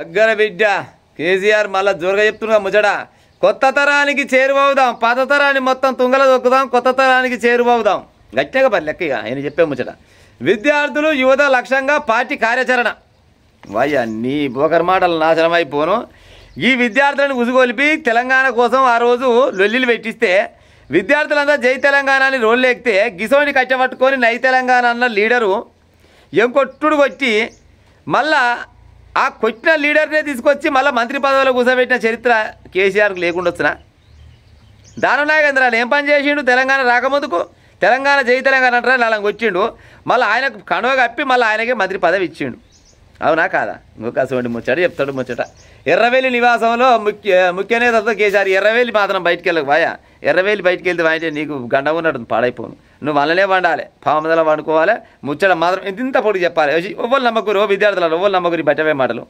అగ్గర బిడ్డ కేసీఆర్ మళ్ళా జోరుగా చెప్తున్నా ముచ్చట. కొత్త తరానికి చేరువవుదాం, పాత తరాన్ని మొత్తం తుంగల దొక్కుదాం, కొత్త తరానికి చేరువవుదాం. గట్టిగా పని లెక్కగా ఆయన చెప్పే ముచ్చట. విద్యార్థులు యువత లక్ష్యంగా పార్టీ కార్యాచరణ. వయ్యా నీ బోకర్ మాటలు నాశనం అయిపోను. ఈ విద్యార్థులను ఉసుగొలిపి తెలంగాణ కోసం ఆ రోజు లొల్లిలు పెట్టిస్తే విద్యార్థులంతా జై తెలంగాణ అని రోళ్ళు ఎక్కితే గిసోని కట్టబట్టుకొని నై తెలంగాణ అన్న లీడరు ఎంకొట్టుడు కొట్టి మళ్ళా ఆ కొట్టిన లీడర్నే తీసుకొచ్చి మళ్ళీ మంత్రి పదవిలో కూర్చోబెట్టిన చరిత్ర కేసీఆర్కి లేకుండా వచ్చిన. దానం నాగేంద్రాలు ఏం పని చేసిండు? తెలంగాణ రాకముందుకు తెలంగాణ జై తెలంగాణ అంటారా నాలుగు వచ్చిండు. మళ్ళీ ఆయనకు కనువ కప్పి మళ్ళీ ఆయనకే మంత్రి పదవి ఇచ్చిండు. అవునా కాదా? ఇంకొక అసలు ముచ్చట చెప్తాడు ముచ్చట. ఎర్రవేలి నివాసంలో ముఖ్య నేతలతో కేసీఆర్ ఎర్రవేలి మాత్రం బయటికి వెళ్ళకు బాయా. ఎర్రవేలి బయటికి వెళ్తే వాయింటే నీకు గండ ఉన్నట్టు పాడైపోను. నువ్వు వల్లనే వండాలి, పాముదల వండుకోవాలి, ముచ్చట మాత్రం ఇంత పొడి చెప్పాలి. ఎవ్వరు నమ్మకూరు విద్యార్థులు, ఎవ్వరు నమ్మకూరి బట్టవే మాటలు.